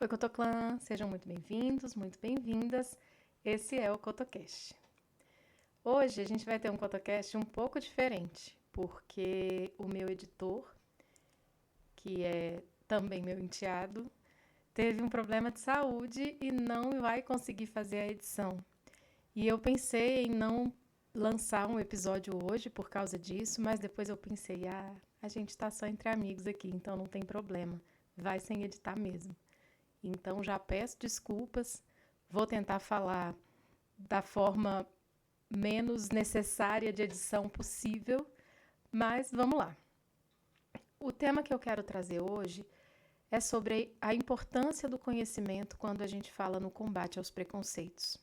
Oi, Cotoclã, sejam muito bem-vindos, muito bem-vindas. Esse é o CotoCast. Hoje a gente vai ter um CotoCast um pouco diferente, porque o meu editor, que é também meu enteado, teve um problema de saúde e não vai conseguir fazer a edição. E eu pensei em não lançar um episódio hoje por causa disso, mas depois eu pensei, a gente está só entre amigos aqui, então não tem problema, vai sem editar mesmo. Então já peço desculpas, vou tentar falar da forma menos necessária de edição possível, mas vamos lá. O tema que eu quero trazer hoje é sobre a importância do conhecimento quando a gente fala no combate aos preconceitos.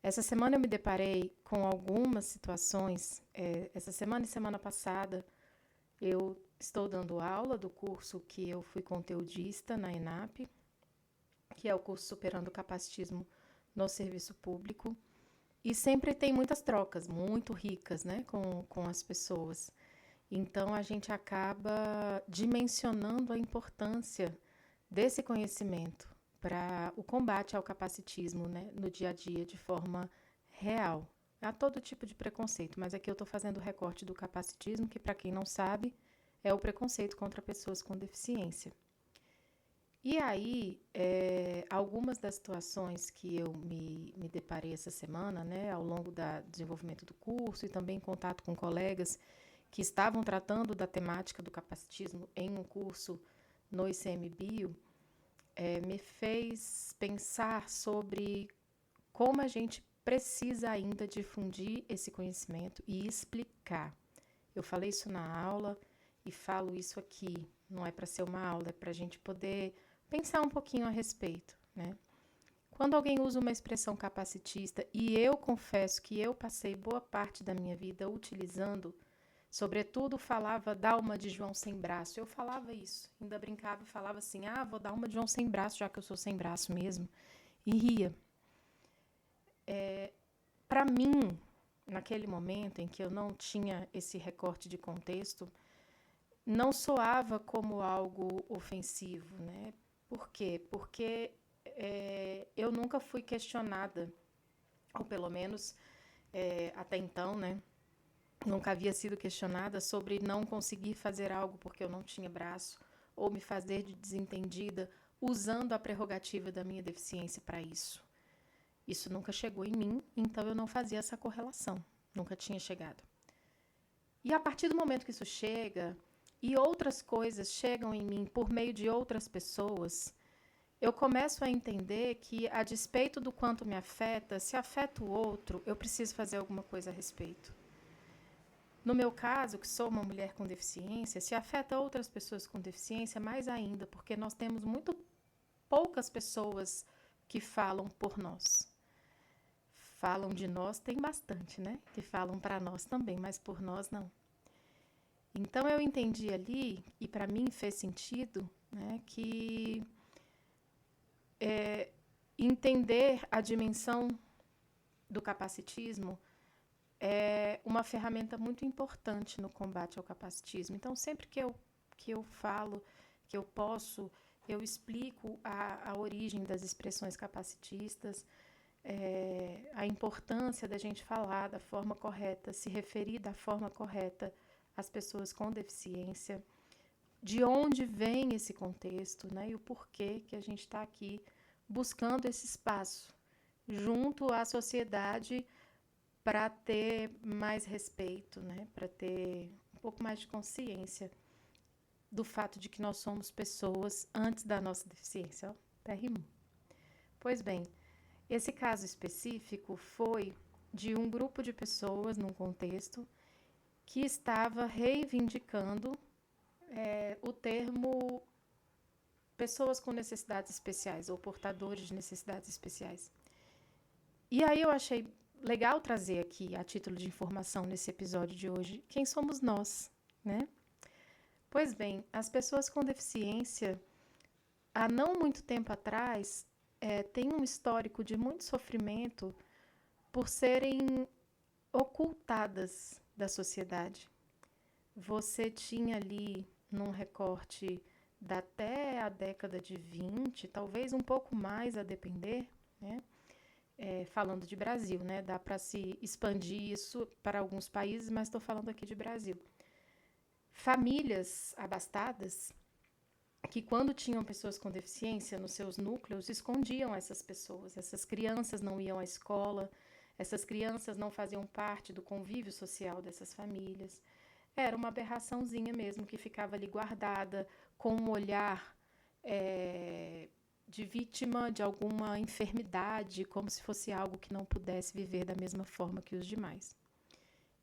Essa semana eu me deparei com algumas situações. Essa semana e semana passada eu estou dando aula do curso que eu fui conteudista na ENAP, que é o curso Superando o Capacitismo no Serviço Público, e sempre tem muitas trocas muito ricas, né, com as pessoas. Então, a gente acaba dimensionando a importância desse conhecimento para o combate ao capacitismo, né, no dia a dia, de forma real. Há todo tipo de preconceito, mas aqui eu estou fazendo o recorte do capacitismo, que, para quem não sabe, é o preconceito contra pessoas com deficiência. E aí, algumas das situações que eu me deparei essa semana, né, ao longo do desenvolvimento do curso e também em contato com colegas que estavam tratando da temática do capacitismo em um curso no ICMBio, me fez pensar sobre como a gente precisa ainda difundir esse conhecimento e explicar. Eu falei isso na aula e falo isso aqui. Não é para ser uma aula, é para a gente poder pensar um pouquinho a respeito, né? Quando alguém usa uma expressão capacitista, e eu confesso que eu passei boa parte da minha vida utilizando, sobretudo falava dar uma de João sem braço. Eu falava isso, ainda brincava e falava assim, vou dar uma de João sem braço, já que eu sou sem braço mesmo, e ria. Para mim, naquele momento em que eu não tinha esse recorte de contexto, não soava como algo ofensivo, né? Por quê? Porque eu nunca fui questionada, ou pelo menos até então, né? Nunca havia sido questionada sobre não conseguir fazer algo porque eu não tinha braço, ou me fazer de desentendida usando a prerrogativa da minha deficiência para isso. Isso nunca chegou em mim, então eu não fazia essa correlação. Nunca tinha chegado. E a partir do momento que isso chega, e outras coisas chegam em mim por meio de outras pessoas, eu começo a entender que, a despeito do quanto me afeta, se afeta o outro, eu preciso fazer alguma coisa a respeito. No meu caso, que sou uma mulher com deficiência, se afeta outras pessoas com deficiência, mais ainda, porque nós temos muito poucas pessoas que falam por nós. Falam de nós, tem bastante, né? Que falam para nós também, mas por nós não. Então eu entendi ali, e para mim fez sentido, né, que entender a dimensão do capacitismo é uma ferramenta muito importante no combate ao capacitismo. Então, sempre que eu falo, que eu posso, eu explico a origem das expressões capacitistas, a importância da gente falar da forma correta, se referir da forma correta às pessoas com deficiência, de onde vem esse contexto, né, e o porquê que a gente está aqui buscando esse espaço junto à sociedade para ter mais respeito, né, para ter um pouco mais de consciência do fato de que nós somos pessoas antes da nossa deficiência. Ó, até rimou. Pois bem, esse caso específico foi de um grupo de pessoas num contexto que estava reivindicando o termo pessoas com necessidades especiais ou portadores de necessidades especiais. E aí eu achei legal trazer aqui, a título de informação nesse episódio de hoje, quem somos nós, né? Pois bem, as pessoas com deficiência, há não muito tempo atrás, têm um histórico de muito sofrimento por serem ocultadas da sociedade. Você tinha ali, num recorte até a década de 20, talvez um pouco mais a depender, né? Falando de Brasil, né? Dá para se expandir isso para alguns países, mas estou falando aqui de Brasil. Famílias abastadas que, quando tinham pessoas com deficiência nos seus núcleos, escondiam essas pessoas. Essas crianças não iam à escola, essas crianças não faziam parte do convívio social dessas famílias. Era uma aberraçãozinha mesmo que ficava ali guardada, com um olhar de vítima de alguma enfermidade, como se fosse algo que não pudesse viver da mesma forma que os demais.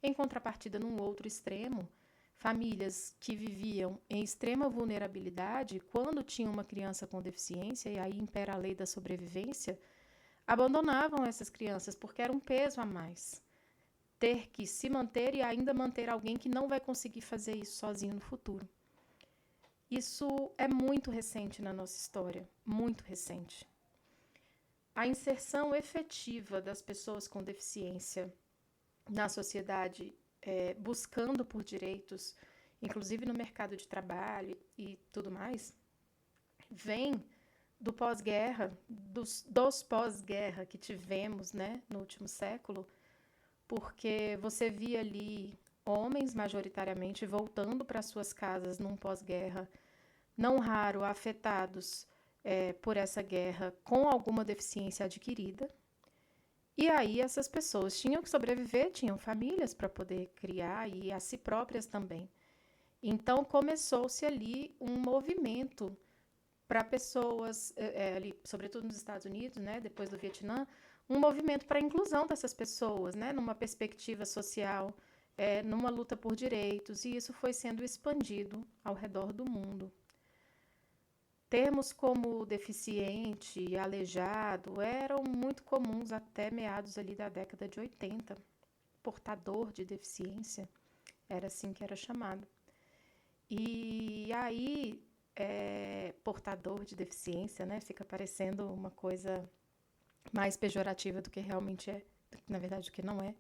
Em contrapartida, num outro extremo, famílias que viviam em extrema vulnerabilidade, quando tinham uma criança com deficiência, e aí impera a lei da sobrevivência, abandonavam essas crianças porque era um peso a mais. Ter que se manter e ainda manter alguém que não vai conseguir fazer isso sozinho no futuro. Isso é muito recente na nossa história, muito recente. A inserção efetiva das pessoas com deficiência na sociedade, buscando por direitos, inclusive no mercado de trabalho e tudo mais, vem do pós-guerra, dos pós-guerra que tivemos, né, no último século, porque você via ali homens, majoritariamente, voltando para suas casas num pós-guerra, não raro afetados por essa guerra com alguma deficiência adquirida. E aí essas pessoas tinham que sobreviver, tinham famílias para poder criar e a si próprias também. Então começou-se ali um movimento para pessoas, ali, sobretudo nos Estados Unidos, né, depois do Vietnã, um movimento para a inclusão dessas pessoas, né, numa perspectiva social, numa luta por direitos, e isso foi sendo expandido ao redor do mundo. Termos como deficiente e aleijado eram muito comuns até meados ali da década de 80. Portador de deficiência, era assim que era chamado. E aí, portador de deficiência, né, fica parecendo uma coisa mais pejorativa do que realmente é, na verdade, do que não é.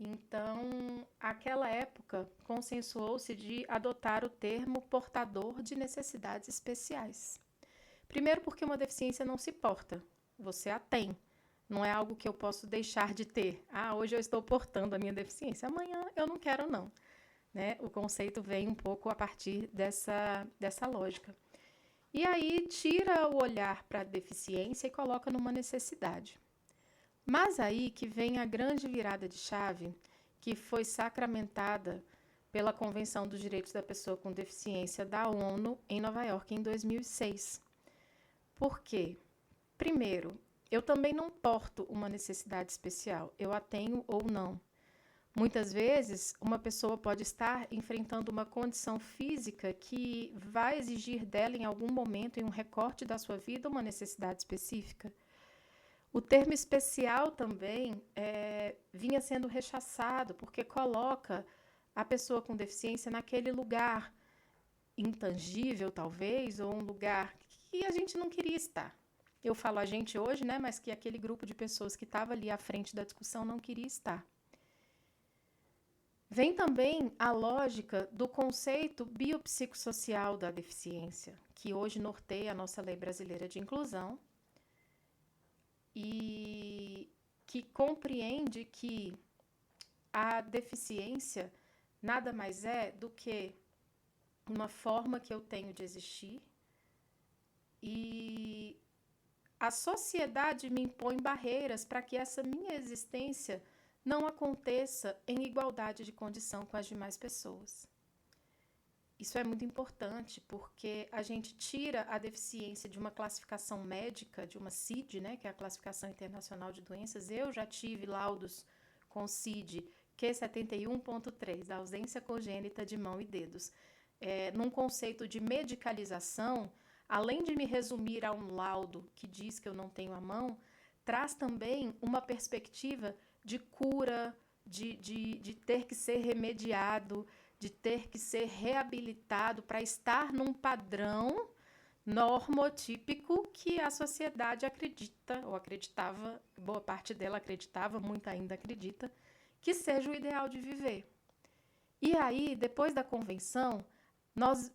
Então, aquela época, consensuou-se de adotar o termo portador de necessidades especiais. Primeiro porque uma deficiência não se porta, você a tem. Não é algo que eu posso deixar de ter. Ah, hoje eu estou portando a minha deficiência, amanhã eu não quero não. Né? O conceito vem um pouco a partir dessa lógica. E aí tira o olhar para a deficiência e coloca numa necessidade. Mas aí que vem a grande virada de chave, que foi sacramentada pela Convenção dos Direitos da Pessoa com Deficiência da ONU em Nova York em 2006. Por quê? Primeiro, eu também não porto uma necessidade especial, eu a tenho ou não. Muitas vezes, uma pessoa pode estar enfrentando uma condição física que vai exigir dela, em algum momento, em um recorte da sua vida, uma necessidade específica. O termo especial também vinha sendo rechaçado, porque coloca a pessoa com deficiência naquele lugar intangível, talvez, ou um lugar que a gente não queria estar. Eu falo a gente hoje, né, mas que aquele grupo de pessoas que estava ali à frente da discussão não queria estar. Vem também a lógica do conceito biopsicossocial da deficiência, que hoje norteia a nossa lei brasileira de inclusão e que compreende que a deficiência nada mais é do que uma forma que eu tenho de existir e a sociedade me impõe barreiras para que essa minha existência não aconteça em igualdade de condição com as demais pessoas. Isso é muito importante porque a gente tira a deficiência de uma classificação médica, de uma CID, né, que é a Classificação Internacional de Doenças. Eu já tive laudos com CID Q71.3, ausência congênita de mão e dedos. Num conceito de medicalização, além de me resumir a um laudo que diz que eu não tenho a mão, traz também uma perspectiva de cura, de ter que ser remediado, de ter que ser reabilitado para estar num padrão normotípico que a sociedade acredita, ou acreditava, boa parte dela acreditava, muita ainda acredita, que seja o ideal de viver. E aí, depois da convenção, nós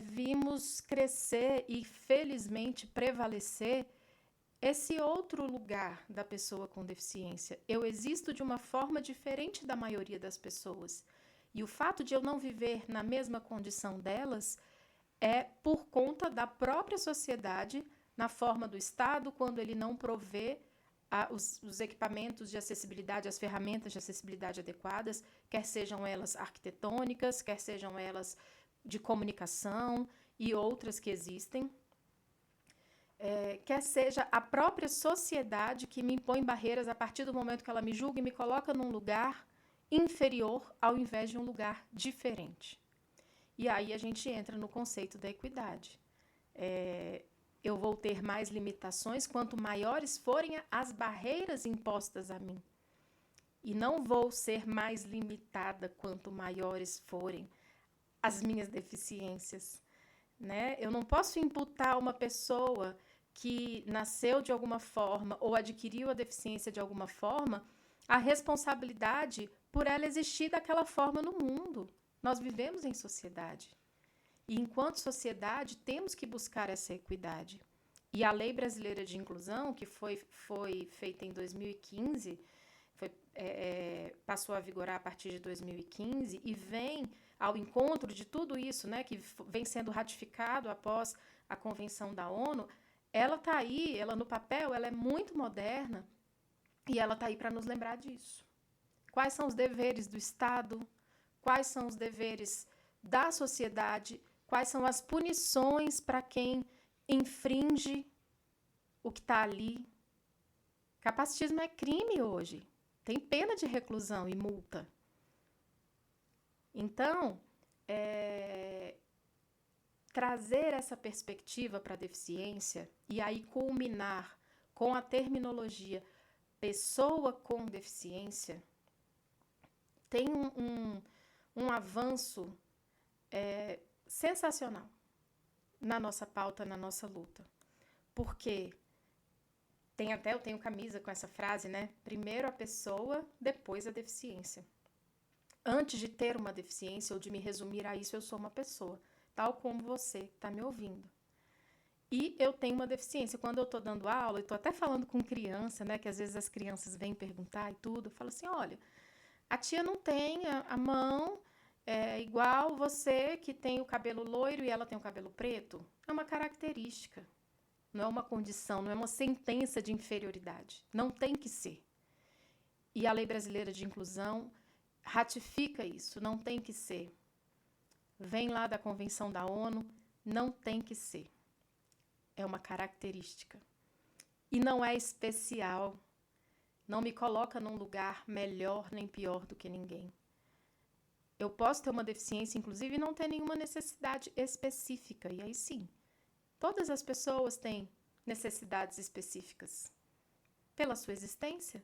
vimos crescer e, felizmente, prevalecer esse outro lugar da pessoa com deficiência. Eu existo de uma forma diferente da maioria das pessoas. E o fato de eu não viver na mesma condição delas é por conta da própria sociedade, na forma do Estado, quando ele não provê os equipamentos de acessibilidade, as ferramentas de acessibilidade adequadas, quer sejam elas arquitetônicas, quer sejam elas de comunicação e outras que existem. Quer seja a própria sociedade que me impõe barreiras a partir do momento que ela me julga e me coloca num lugar inferior ao invés de um lugar diferente. E aí a gente entra no conceito da equidade. Eu vou ter mais limitações quanto maiores forem as barreiras impostas a mim. E não vou ser mais limitada quanto maiores forem as minhas deficiências. Né? Eu não posso imputar uma pessoa que nasceu de alguma forma ou adquiriu a deficiência de alguma forma a responsabilidade por ela existir daquela forma no mundo. Nós vivemos em sociedade. E, enquanto sociedade, temos que buscar essa equidade. E a Lei Brasileira de Inclusão, que foi feita em 2015, passou a vigorar a partir de 2015 e vem ao encontro de tudo isso, né, que vem sendo ratificado após a Convenção da ONU, ela está aí, ela no papel, ela é muito moderna e ela está aí para nos lembrar disso. Quais são os deveres do Estado? Quais são os deveres da sociedade? Quais são as punições para quem infringe o que está ali? Capacitismo é crime hoje. Tem pena de reclusão e multa. Então, trazer essa perspectiva para a deficiência e aí culminar com a terminologia pessoa com deficiência tem um avanço sensacional na nossa pauta, na nossa luta. Porque eu tenho camisa com essa frase, né? Primeiro a pessoa, depois a deficiência. Antes de ter uma deficiência ou de me resumir a isso, eu sou uma pessoa, tal como você está me ouvindo. E eu tenho uma deficiência. Quando eu estou dando aula, eu estou até falando com criança, né? Que às vezes as crianças vêm perguntar e tudo. Eu falo assim, olha, a tia não tem a mão igual você que tem o cabelo loiro e ela tem o cabelo preto. É uma característica. Não é uma condição, não é uma sentença de inferioridade. Não tem que ser. E a Lei Brasileira de Inclusão ratifica isso, não tem que ser. Vem lá da Convenção da ONU, não tem que ser. É uma característica. E não é especial. Não me coloca num lugar melhor nem pior do que ninguém. Eu posso ter uma deficiência, inclusive, e não ter nenhuma necessidade específica. E aí sim, todas as pessoas têm necessidades específicas pela sua existência.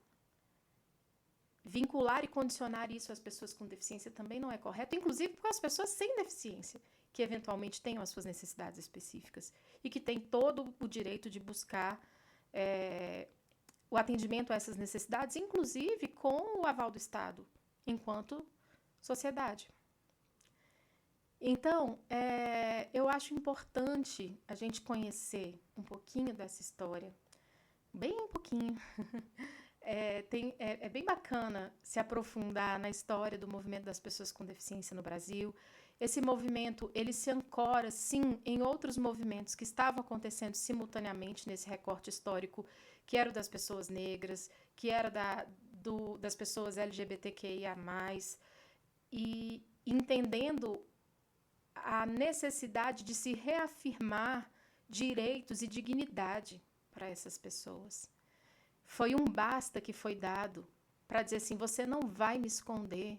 Vincular e condicionar isso às pessoas com deficiência também não é correto, inclusive com as pessoas sem deficiência, que eventualmente tenham as suas necessidades específicas e que têm todo o direito de buscar o atendimento a essas necessidades, inclusive com o aval do Estado, enquanto sociedade. Então, eu acho importante a gente conhecer um pouquinho dessa história, bem pouquinho. É bem bacana se aprofundar na história do movimento das pessoas com deficiência no Brasil. Esse movimento, ele se ancora, sim, em outros movimentos que estavam acontecendo simultaneamente nesse recorte histórico, que era o das pessoas negras, que era das pessoas LGBTQIA+, e entendendo a necessidade de se reafirmar direitos e dignidade para essas pessoas. Foi um basta que foi dado para dizer assim, você não vai me esconder,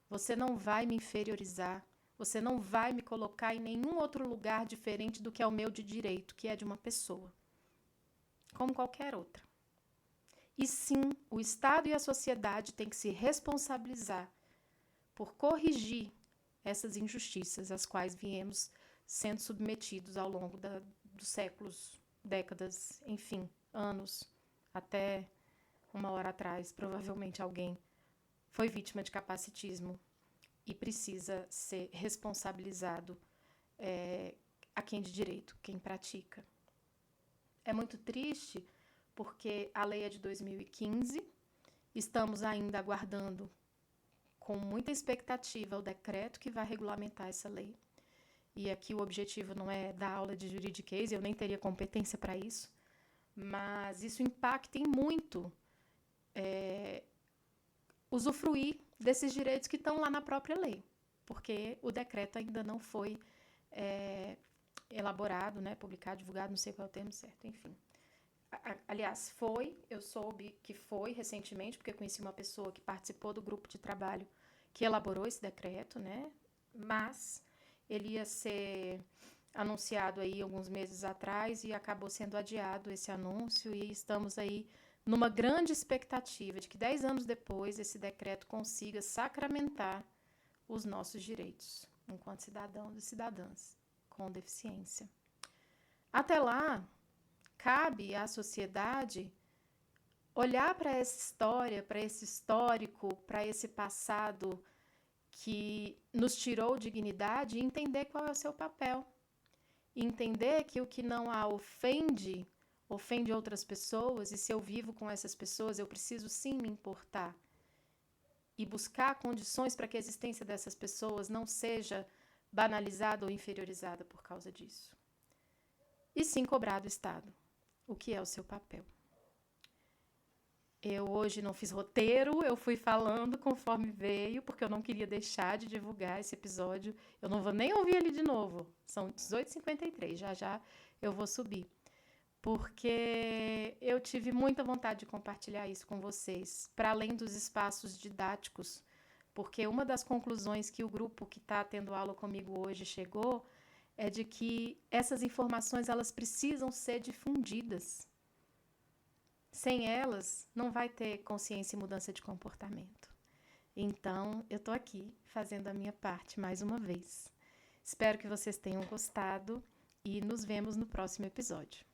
você não vai me inferiorizar, você não vai me colocar em nenhum outro lugar diferente do que é o meu de direito, que é de uma pessoa, como qualquer outra. E sim, o Estado e a sociedade têm que se responsabilizar por corrigir essas injustiças às quais viemos sendo submetidos ao longo dos séculos, décadas, enfim, anos. Até uma hora atrás, provavelmente alguém foi vítima de capacitismo e precisa ser responsabilizado a quem de direito, quem pratica. É muito triste porque a lei é de 2015, estamos ainda aguardando com muita expectativa o decreto que vai regulamentar essa lei. E aqui o objetivo não é dar aula de juridiquês, eu nem teria competência para isso, mas isso impacta em muito usufruir desses direitos que estão lá na própria lei, porque o decreto ainda não foi elaborado, né, publicado, divulgado, não sei qual é o termo certo, enfim. Aliás, eu soube que foi recentemente, porque eu conheci uma pessoa que participou do grupo de trabalho que elaborou esse decreto, né, mas ele ia ser anunciado aí alguns meses atrás e acabou sendo adiado esse anúncio e estamos aí numa grande expectativa de que 10 anos depois esse decreto consiga sacramentar os nossos direitos enquanto cidadãos e cidadãs com deficiência. Até lá, cabe à sociedade olhar para essa história, para esse histórico, para esse passado que nos tirou dignidade e entender qual é o seu papel. Entender que o que não a ofende, ofende outras pessoas, e se eu vivo com essas pessoas, eu preciso sim me importar e buscar condições para que a existência dessas pessoas não seja banalizada ou inferiorizada por causa disso. E sim cobrar do Estado o que é o seu papel. Eu hoje não fiz roteiro, eu fui falando conforme veio, porque eu não queria deixar de divulgar esse episódio. Eu não vou nem ouvir ele de novo. São 18h53, já eu vou subir. Porque eu tive muita vontade de compartilhar isso com vocês, para além dos espaços didáticos. Porque uma das conclusões que o grupo que está tendo aula comigo hoje chegou é de que essas informações elas precisam ser difundidas. Sem elas, não vai ter consciência e mudança de comportamento. Então, eu estou aqui fazendo a minha parte mais uma vez. Espero que vocês tenham gostado e nos vemos no próximo episódio.